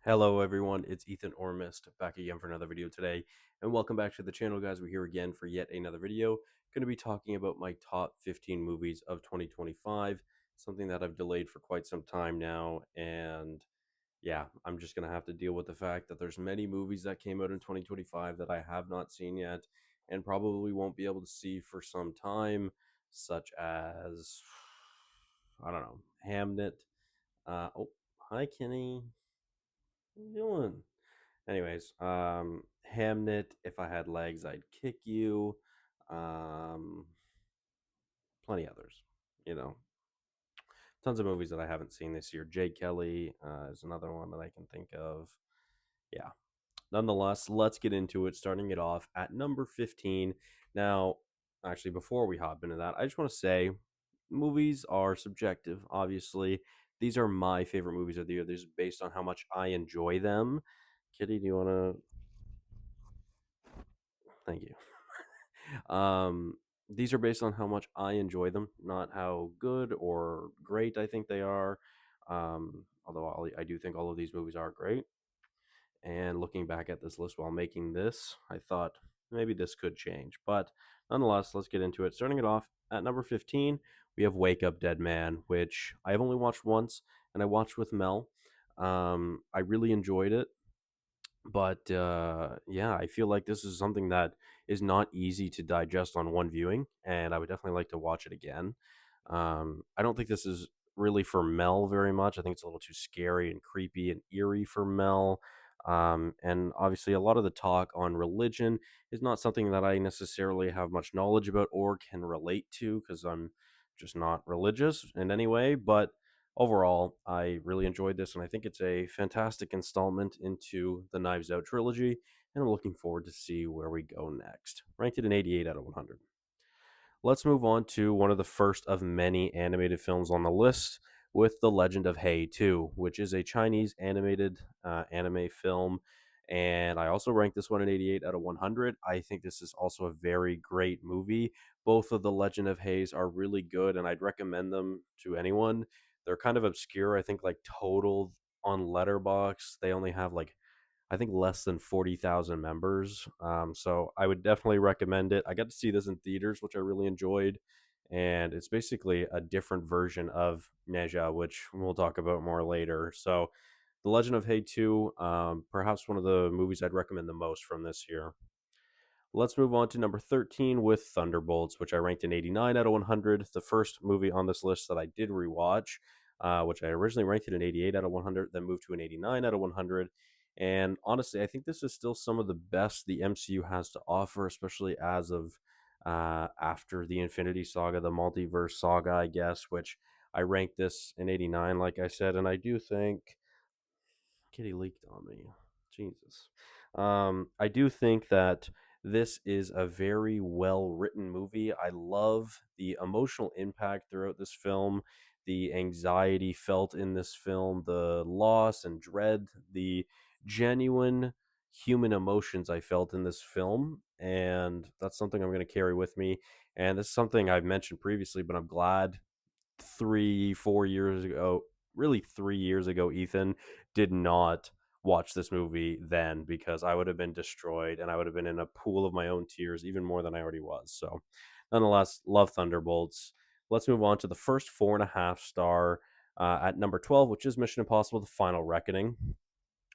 Hello everyone, it's Ethan or Miist back again for another video today, and welcome back to the channel, guys. We're here again for yet another video. Going to be talking about my top 15 movies of 2025, something that I've delayed for quite some time now, and yeah, I'm just going to have to deal with the fact that there's many movies that came out in 2025 that I have not seen yet, and probably won't be able to see for some time, such as, I don't know, Hamnet. Oh, hi Kenny. What you doing? Anyways, Hamnet, If I Had Legs, I'd Kick You. Um, Plenty others. You know, tons of movies that I haven't seen this year. Jay Kelly is another one that I can think of. Yeah. Nonetheless, let's get into it. Starting it off at number 15. Now, actually, before we hop into that, I just want to say movies are subjective, obviously. These are my favorite movies of the year. This is based on how much I enjoy them. Kitty, do you want to? Thank you. Um, these are based on how much I enjoy them, not how good or great I think they are. Although I do think all of these movies are great. And looking back at this list while making this, I thought maybe this could change. But nonetheless, let's get into it. Starting it off at number 15, we have Wake Up Dead Man, which I have only watched once, and I watched with Mel. I really enjoyed it. But yeah, I feel like this is something that is not easy to digest on one viewing, and I would definitely like to watch it again. I don't think this is really for Mel very much. I think it's a little too scary and creepy and eerie for Mel. And obviously, a lot of the talk on religion is not something that I necessarily have much knowledge about or can relate to because I'm just not religious in any way. But overall, I really enjoyed this, and I think it's a fantastic installment into the Knives Out trilogy, and I'm looking forward to see where we go next. Ranked it an 88 out of 100. Let's move on to one of the first of many animated films on the list with The Legend of Hay 2, which is a Chinese animated anime film. And I also ranked this one an 88 out of 100. I think this is also a very great movie. Both of The Legend of Hays are really good, and I'd recommend them to anyone. They're kind of obscure. I think, like, total on Letterbox, they only have like I think less than 40,000 members. So I would definitely recommend it. I got to see this in theaters, which I really enjoyed. And it's basically a different version of Neja, which we'll talk about more later. So, The Legend of Hay 2, perhaps one of the movies I'd recommend the most from this year. Let's move on to number 13 with Thunderbolts, which I ranked an 89 out of 100. The first movie on this list that I did rewatch, which I originally ranked it an 88 out of 100, then moved to an 89 out of 100. And honestly, I think this is still some of the best the MCU has to offer, especially as of after the Infinity Saga, the multiverse saga, I guess, which I ranked this an 89, like I said. And I do think Kitty leaked on me. Jesus. I do think that this is a very well written movie. I love the emotional impact throughout this film, the anxiety felt in this film, the loss and dread, the genuine human emotions I felt in this film. And that's something I'm going to carry with me. And this is something I've mentioned previously, but I'm glad 3 4 years ago, really 3 years ago, Ethan did not watch this movie then, because I would have been destroyed and I would have been in a pool of my own tears even more than I already was. So nonetheless, love Thunderbolts. Let's move on to the first 4.5 star at number 12, which is Mission Impossible: The Final Reckoning.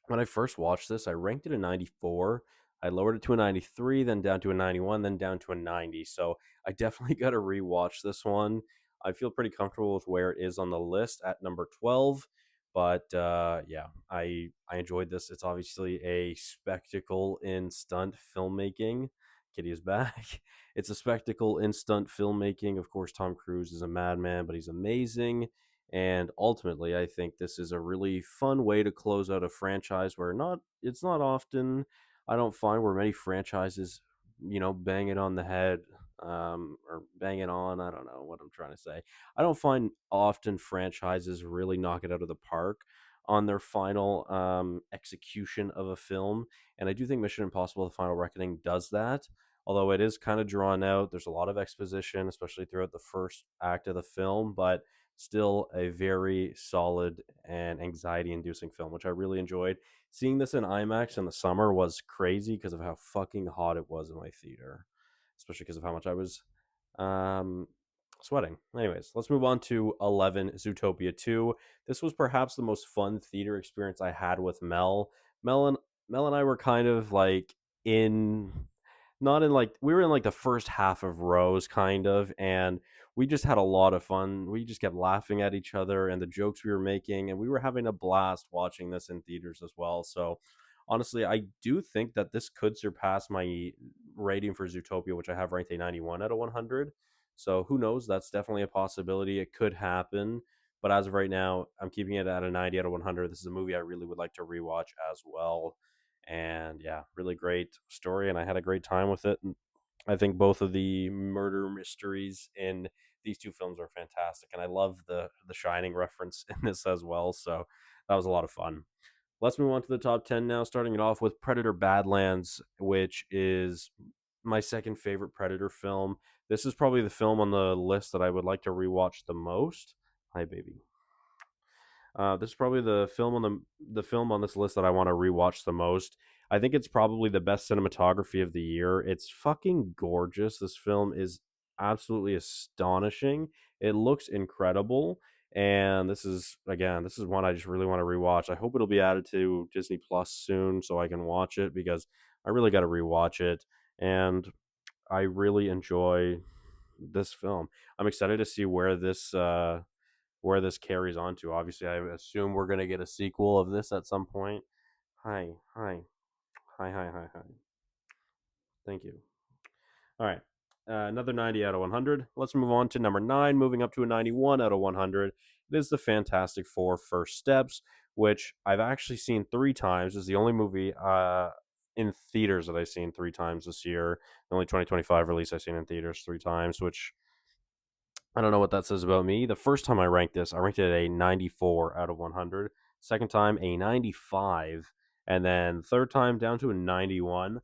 When I first watched this, I ranked it a 94. I lowered it to a 93, then down to a 91, then down to a 90. So I definitely got to rewatch this one. I feel pretty comfortable with where it is on the list at number 12. But yeah, I enjoyed this. It's obviously a spectacle in stunt filmmaking. Kitty is back. It's a spectacle in stunt filmmaking. Of course, Tom Cruise is a madman, but he's amazing. And ultimately, I think this is a really fun way to close out a franchise where not it's not often I don't find where many franchises, bang it on the head, or bang it on. I don't know what I'm trying to say. I don't find often franchises really knock it out of the park on their final execution of a film. And I do think Mission Impossible: The Final Reckoning does that. Although it is kind of drawn out, there's a lot of exposition, especially throughout the first act of the film. But still a very solid and anxiety inducing film, which I really enjoyed. Seeing this in IMAX in the summer was crazy because of how fucking hot it was in my theater, especially because of how much I was um, sweating. Anyways, let's move on to 11, Zootopia 2. This was perhaps the most fun theater experience I had with Mel. Mel and Mel and I were kind of like in not in like we were in like the first half of rows kind of, and we just had a lot of fun. We just kept laughing at each other and the jokes we were making, and we were having a blast watching this in theaters as well. So honestly, I do think that this could surpass my rating for Zootopia, which I have ranked a 91 out of 100. So who knows? That's definitely a possibility. It could happen. But as of right now, I'm keeping it at a 90 out of 100. This is a movie I really would like to rewatch as well. And yeah, really great story. And I had a great time with it. And I think both of the murder mysteries in these two films are fantastic. And I love the Shining reference in this as well. So that was a lot of fun. Let's move on to the top 10 now, starting it off with Predator Badlands, which is my second favorite Predator film. This is probably the film on the list that I would like to rewatch the most. Hi, baby. This is probably the film on this list that I want to rewatch the most. I think it's probably the best cinematography of the year. It's fucking gorgeous. This film is absolutely astonishing. It looks incredible, and this is one I just really want to rewatch. I hope it'll be added to Disney Plus soon so I can watch it because I really got to rewatch it, and I really enjoy this film. I'm excited to see where this carries on to. Obviously, I assume we're gonna get a sequel of this at some point. Hi, hi, hi, hi, hi, hi. Thank you. All right. Another 90 out of 100. Let's move on to number 9, moving up to a 91 out of 100. It is the Fantastic Four First Steps, which I've actually seen 3 times. It's the only movie in theaters that I've seen 3 times this year. The only 2025 release I've seen in theaters 3 times, which I don't know what that says about me. The first time I ranked this, I ranked it a 94 out of 100. Second time, a 95. And then third time, down to a 91.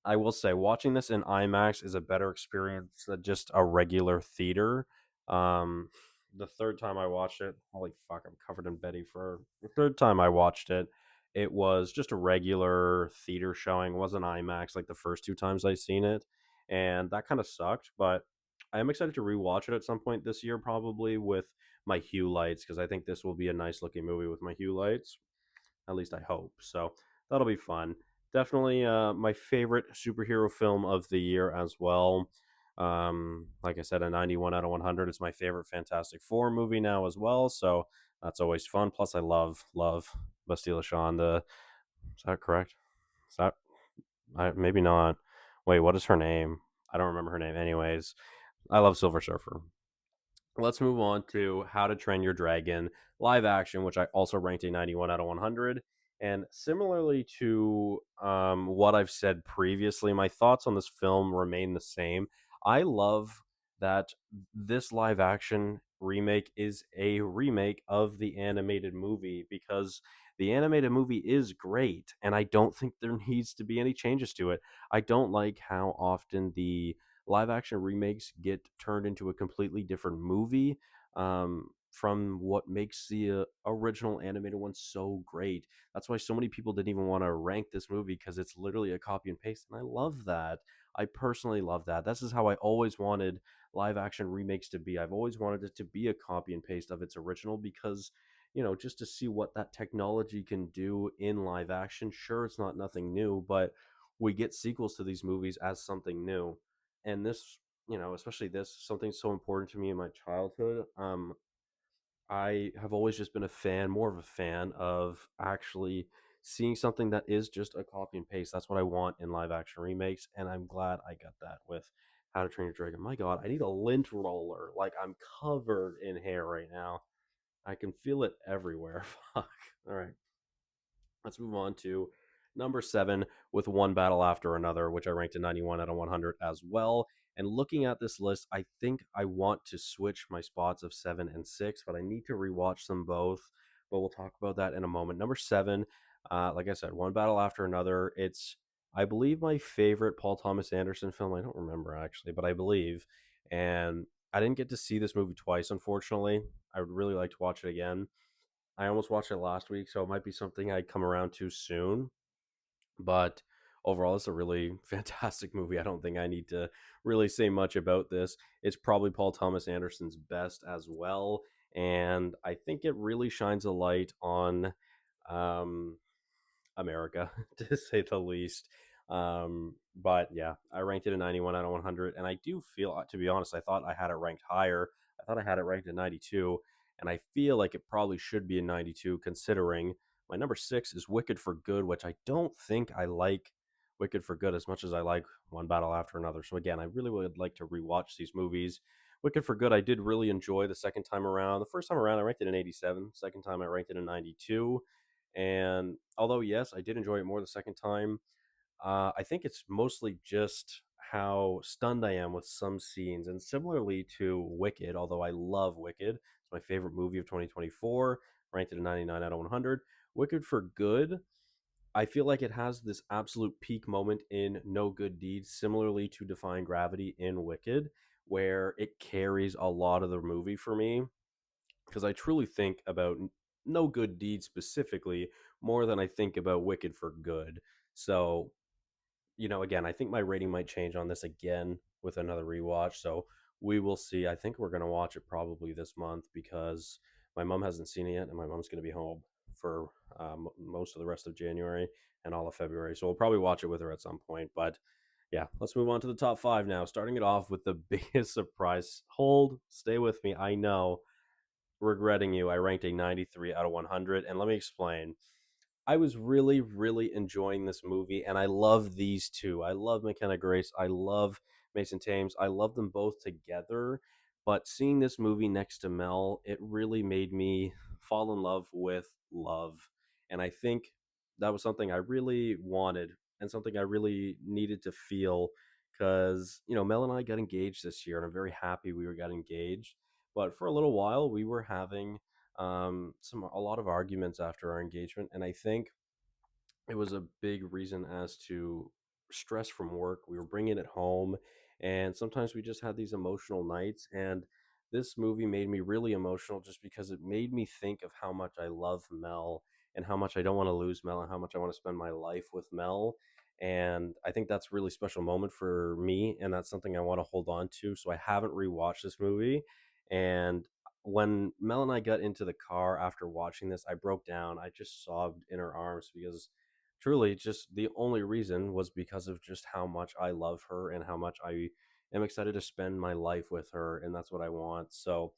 I will say, watching this in IMAX is a better experience than just a regular theater. Um, the third time I watched it, holy fuck, I'm covered in Betty Fur. The third time I watched it, it was just a regular theater showing. It wasn't IMAX like the first 2 times I seen it. And that kind of sucked, but I am excited to rewatch it at some point this year, probably with my hue lights, because I think this will be a nice looking movie with my hue lights. At least I hope. So that'll be fun. Definitely my favorite superhero film of the year as well. Like I said, a 91 out of 100 is my favorite Fantastic Four movie now as well. So that's always fun. Plus, I love Bastille Shawn. Is that correct? Is that maybe not? Wait, what is her name? I don't remember her name. Anyways, I love Silver Surfer. Let's move on to How to Train Your Dragon live action, which I also ranked a 91 out of 100. And similarly to what I've said previously, my thoughts on this film remain the same. I love that this live action remake is a remake of the animated movie because the animated movie is great, and I don't think there needs to be any changes to it. I don't like how often the live action remakes get turned into a completely different movie from what makes the original animated one so great. That's why so many people didn't even want to rank this movie because it's literally a copy and paste. And I love that. I personally love that. This is how I always wanted live action remakes to be. I've always wanted it to be a copy and paste of its original because, just to see what that technology can do in live action. Sure, it's not nothing new, but we get sequels to these movies as something new, and this, especially this, something so important to me in my childhood. I have always just been a fan, more of a fan of actually seeing something that is just a copy and paste. That's what I want in live action remakes, and I'm glad I got that with How to Train Your Dragon. My God, I need a lint roller. Like, I'm covered in hair right now. I can feel it everywhere. Fuck. All right. Let's move on to number 7 with One Battle After Another, which I ranked a 91 out of 100 as well. And looking at this list, I think I want to switch my spots of 7 and 6, but I need to rewatch them both. But we'll talk about that in a moment. Number 7, like I said, One Battle After Another. It's, I believe, my favorite Paul Thomas Anderson film. I don't remember actually, but I believe. And I didn't get to see this movie twice, unfortunately. I would really like to watch it again. I almost watched it last week, so it might be something I come around to soon. But overall, it's a really fantastic movie. I don't think I need to really say much about this. It's probably Paul Thomas Anderson's best as well. And I think it really shines a light on um, America, to say the least. But yeah, I ranked it a 91 out of 100. And I do feel, to be honest, I thought I had it ranked higher. I thought I had it ranked at 92. And I feel like it probably should be a 92, considering my number six is Wicked for Good, which I don't think I like Wicked for Good as much as I like One Battle After Another. So again, I really would like to rewatch these movies. Wicked for Good, I did really enjoy the second time around. The first time around, I ranked it an 87. Second time, I ranked it a 92. And although, yes, I did enjoy it more the second time, I think it's mostly just how stunned I am with some scenes. And similarly to Wicked, although I love Wicked, it's my favorite movie of 2024, ranked at a 99 out of 100. Wicked for Good, I feel like it has this absolute peak moment in No Good Deeds, similarly to Defying Gravity in Wicked, where it carries a lot of the movie for me because I truly think about No Good Deed specifically more than I think about Wicked for Good. So, again, I think my rating might change on this again with another rewatch. So we will see. I think we're going to watch it probably this month because my mom hasn't seen it yet, and my mom's going to be home for most of the rest of January and all of February. So we'll probably watch it with her at some point. But yeah, let's move on to the top five now. Starting it off with the biggest surprise. Hold, stay with me. I know, regretting you. I ranked a 93 out of 100. And let me explain. I was really, really enjoying this movie, and I love these two. I love McKenna Grace. I love Mason Thames. I love them both together. But seeing this movie next to Mel, it really made me fall in love with love. And I think that was something I really wanted and something I really needed to feel because, Mel and I got engaged this year, and I'm very happy we got engaged. But for a little while, we were having a lot of arguments after our engagement, and I think it was a big reason as to stress from work. We were bringing it home, and sometimes we just had these emotional nights. And this movie made me really emotional just because it made me think of how much I love Mel and how much I don't want to lose Mel and how much I want to spend my life with Mel. And I think that's a really special moment for me, and that's something I want to hold on to. So I haven't rewatched this movie, and when Mel and I got into the car after watching this, I broke down. I just sobbed in her arms because truly just the only reason was because of just how much I love her and how much I am excited to spend my life with her, and that's what I want. So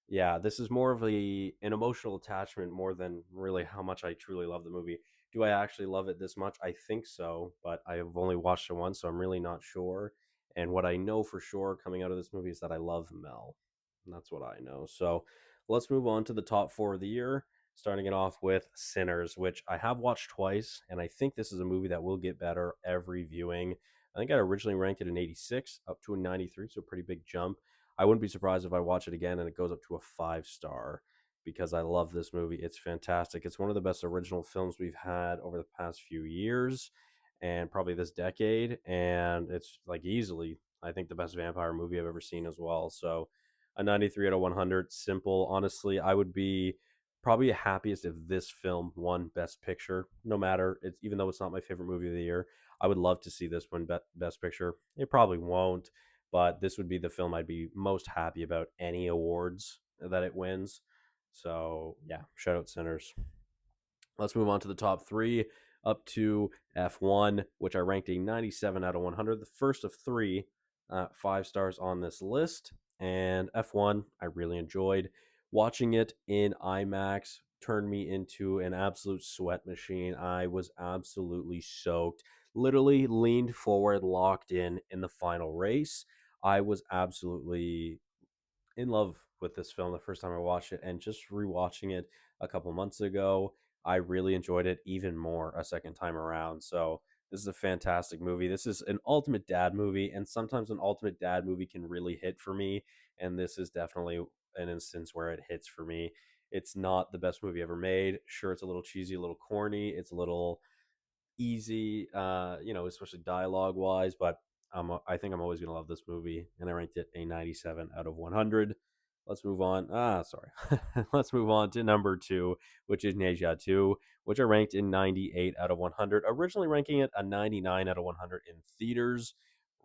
yeah, this is more of an emotional attachment more than really how much I truly love the movie. Do I actually love it this much? I think so, but I have only watched it once, so I'm really not sure. And what I know for sure coming out of this movie is that I love Mel. And that's what I know. So let's move on to the top four of the year, starting it off with Sinners, which I have watched twice, and I think this is a movie that will get better every viewing. I think I originally ranked it an 86 up to a 93, so a pretty big jump. I wouldn't be surprised if I watch it again and it goes up to a 5 star because I love this movie. It's fantastic. It's one of the best original films we've had over the past few years and probably this decade. And it's like easily, I think, the best vampire movie I've ever seen as well. So a 93 out of 100, simple. Honestly, I would be probably happiest if this film won Best Picture, no matter, it's even though it's not my favorite movie of the year. I would love to see this win Best Picture. It probably won't, but this would be the film I'd be most happy about any awards that it wins. So yeah, shout out Sinners. Let's move on to the top three, up to F1, which I ranked a 97 out of 100, the first of three 5 stars on this list. And F1, I really enjoyed watching it in IMAX. Turned me into an absolute sweat machine. I was absolutely soaked. Literally leaned forward, locked in the final race. I was absolutely in love with this film the first time I watched it, and just rewatching it a couple months ago, I really enjoyed it even more a second time around. So this is a fantastic movie. This is an ultimate dad movie, and sometimes an ultimate dad movie can really hit for me, and this is definitely an instance where it hits for me. It's not the best movie ever made. Sure, it's a little cheesy, a little corny, it's a little easy, especially dialogue wise, but I think I'm always gonna love this movie, and I ranked it a 97 out of 100. Let's move on. Sorry. Let's move on to number two, which is Neja 2, which are ranked in 98 out of 100. Originally ranking it a 99 out of 100 in theaters.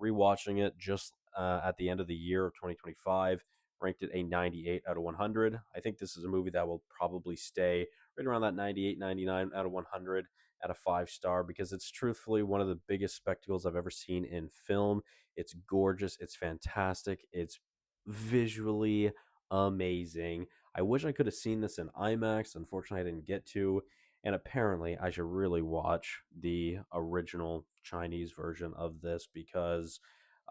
Rewatching it just at the end of the year of 2025, ranked it a 98 out of 100. I think this is a movie that will probably stay right around that 98, 99 out of 100 at a 5 star because it's truthfully one of the biggest spectacles I've ever seen in film. It's gorgeous. It's fantastic. It's visually amazing. I wish I could have seen this in IMAX. Unfortunately, I didn't get to. And apparently, I should really watch the original Chinese version of this because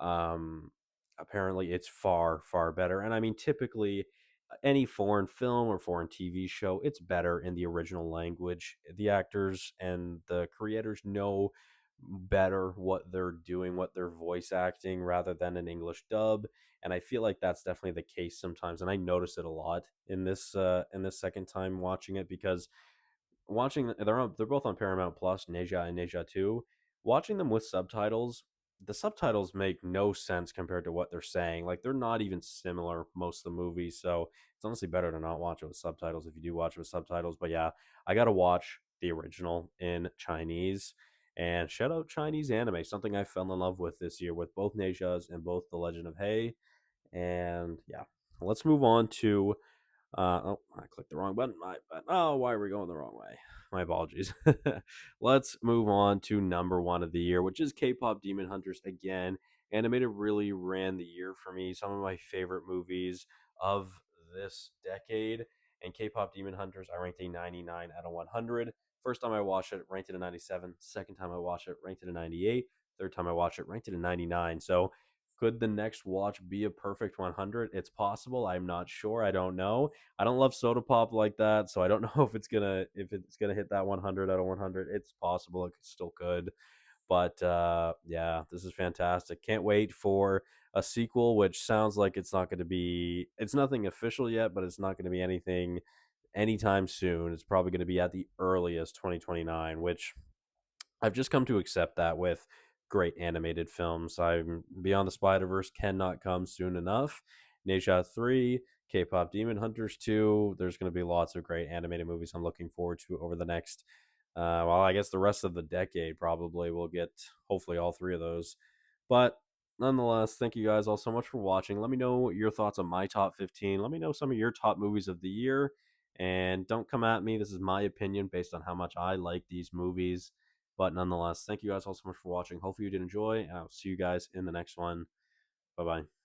um, apparently it's far, far better. And I mean, typically, any foreign film or foreign TV show, it's better in the original language. The actors and the creators know better what they're doing, what they're voice acting, rather than an English dub. And I feel like that's definitely the case sometimes. And I notice it a lot in this second time watching it because watching they're both on Paramount Plus, Neja and Neja 2. Watching them with subtitles, the subtitles make no sense compared to what they're saying. Like they're not even similar most of the movies, so it's honestly better to not watch it with subtitles if you do watch it with subtitles. But yeah, I gotta watch the original in Chinese. And shout out Chinese anime, something I fell in love with this year with both Nejas and both The Legend of Hei. And yeah, let's move on to oh, I clicked the wrong button. Oh, why are we going the wrong way? My apologies. Let's move on to number one of the year, which is K-pop Demon Hunters again. Animated really ran the year for me. Some of my favorite movies of this decade. And K-pop Demon Hunters, I ranked a 99 out of 100. First time I watched it, ranked it a 97. Second time I watched it, ranked it a 98. Third time I watched it, ranked it a 99. So could the next watch be a perfect 100? It's possible. I'm not sure. I don't know. I don't love soda pop like that, so I don't know if it's gonna hit that 100 out of 100. It's possible. It still could, but yeah, this is fantastic. Can't wait for a sequel, which sounds like it's not going to be. It's nothing official yet, but it's not going to be anything anytime soon. It's probably going to be at the earliest 2029, which I've just come to accept that with great animated films. I'm Beyond the Spider Verse cannot come soon enough. Neja 3, K pop Demon Hunters 2. There's going to be lots of great animated movies I'm looking forward to over the next, well, I guess the rest of the decade probably. We'll get hopefully all three of those. But nonetheless, thank you guys all so much for watching. Let me know your thoughts on my top 15. Let me know some of your top movies of the year. And don't come at me. This is my opinion based on how much I like these movies. But nonetheless, thank you guys all so much for watching. Hopefully you did enjoy, and I'll see you guys in the next one. Bye bye.